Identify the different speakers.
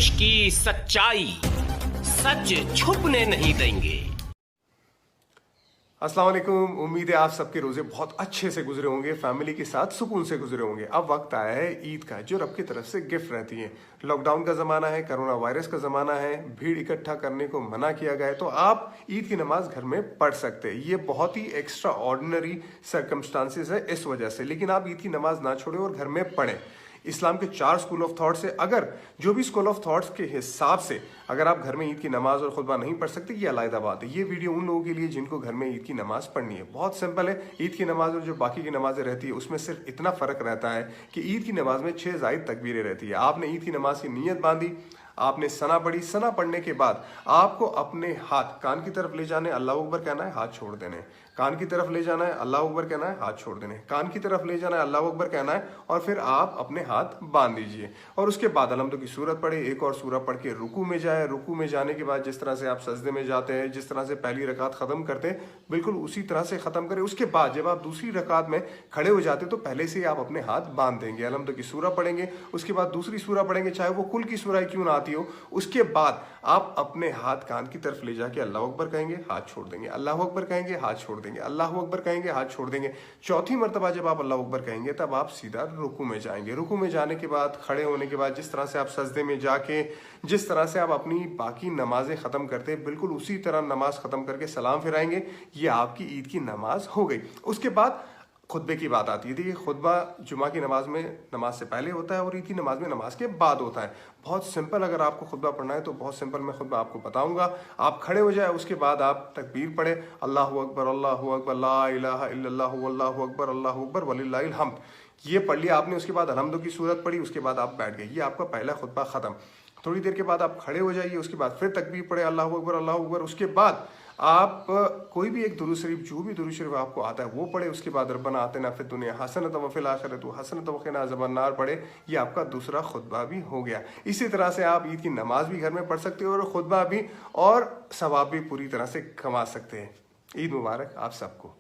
Speaker 1: देश की सच्चाई सच छुपने नहीं देंगे।
Speaker 2: अस्सलाम वालेकुम। उम्मीद है आप सबके रोजे बहुत अच्छे से गुजरे होंगे, फैमिली के साथ सुकून से गुजरे होंगे। अब वक्त आया है ईद का, जो रब की तरफ से गिफ्ट रहती है। लॉकडाउन का ज़माना है, कोरोना वायरस का ज़माना है, भीड़ इकट्ठा करने को मना किया गया है, तो आप ईद की नमाज घर में पढ़ सकते हैं। ये बहुत ही एक्स्ट्रा ऑर्डिनरी सर्कमस्टांसिस है इस वजह से, लेकिन आप ईद की नमाज ना छोड़ें और घर में पढ़ें। इस्लाम के 4 स्कूल ऑफ थॉट से अगर जो भी स्कूल ऑफ थॉट्स के हिसाब से अगर आप घर में ईद की नमाज और खुतबा नहीं पढ़ सकते, ये अलग बात है। ये वीडियो उन लोगों के लिए जिनको घर में ईद की नमाज पढ़नी है। बहुत सिंपल है। ईद की नमाज और जो बाकी की नमाजें रहती है उसमें सिर्फ इतना फर्क रहता है कि ईद की नमाज में 6 जायद तकबीरें रहती है। आपने ईद की नमाज की नीयत बांधी, आपने सना पढ़ी, सना पढ़ने के बाद आपको अपने हाथ कान की तरफ ले जाने, अल्लाह अकबर कहना है, हाथ छोड़ देने। कान की तरफ ले जाना है, अल्लाह अकबर कहना है, हाथ छोड़ देने। कान की तरफ ले जाना है, अल्लाह अकबर कहना है, और फिर आप अपने हाथ बांध दीजिए। और उसके बाद अलहम्दु की सूरत पढ़े, एक और सूरत पढ़ के रुकू में जाए। रुकू में जाने के बाद जिस तरह से आप सजदे में जाते हैं, जिस तरह से पहली रकात खत्म करते हैं, बिल्कुल उसी तरह से खत्म करें। उसके बाद जब आप दूसरी रकात में खड़े हो जाते तो पहले से ही आप अपने हाथ बांध देंगे। अलहम्दु की सूरत पढ़ेंगे, उसके बाद दूसरी सूरत पढ़ेंगे, चाहे वो कुल की सूरह क्यों ना आती हो। उसके बाद आप अपने हाथ कान की तरफ ले जाके अल्लाह अकबर कहेंगे, हाथ छोड़ देंगे, अल्लाह अकबर कहेंगे, हाथ छोड़ देंगे, अल्लाह अकबर कहेंगे, हाथ छोड़ देंगे। चौथी मर्तबा जब आप अल्लाह अकबर कहेंगे तब आप सीधा रुकू में जाएंगे। रुकू में जाने के बाद खड़े होने के बाद जिस तरह से आप सजदे में जाके जिस तरह से आप अपनी बाकी नमाजें खत्म करते हैं, बिल्कुल उसी तरह नमाज खत्म करके सलाम फिराएंगे। ये आपकी ईद की नमाज हो गई। उसके बाद खुतबे की बात आती है। देखिए, खुतबा जुमा की नमाज में नमाज से पहले होता है और ईद की नमाज में नमाज के बाद होता है। बहुत सिंपल, अगर आपको खुतबा पढ़ना है तो बहुत सिंपल मैं खुतबा आपको बताऊंगा। आप खड़े हो जाए, उसके बाद आप तकबीर पढ़े, अल्लाहु अकबर, अल्लाहु अकबर, ला इलाहा इल्लल्लाह, अल्लाहु अकबर, अल्लाहु अकबर, वलिल्लाहिल हम्द। ये पढ़ लिया आपने। उसके बाद अलहम्दु की सूरत पढ़ी, उसके बाद आप बैठ गए। ये आपका पहला खुतबा खत्म। थोड़ी देर के बाद आप खड़े हो जाइए, उसके बाद फिर तकबीर पढ़े, अल्लाहु अकबर, अल्लाहु अकबर। उसके बाद आप कोई भी एक दुरूद शरीफ, जो भी दुरूद शरीफ आपको आता है वो पढ़े। उसके बाद रब्बना आतिना फिद दुनिया हसनत व फिल आखिरति हसनत व क़िना अज़ाबन्नार पढ़े। ये आपका दूसरा खुतबा भी हो गया। इसी तरह से आप ईद की नमाज भी घर में पढ़ सकते हो और खुतबा भी और सवाब भी पूरी तरह से कमा सकते हैं। ईद मुबारक आप सबको।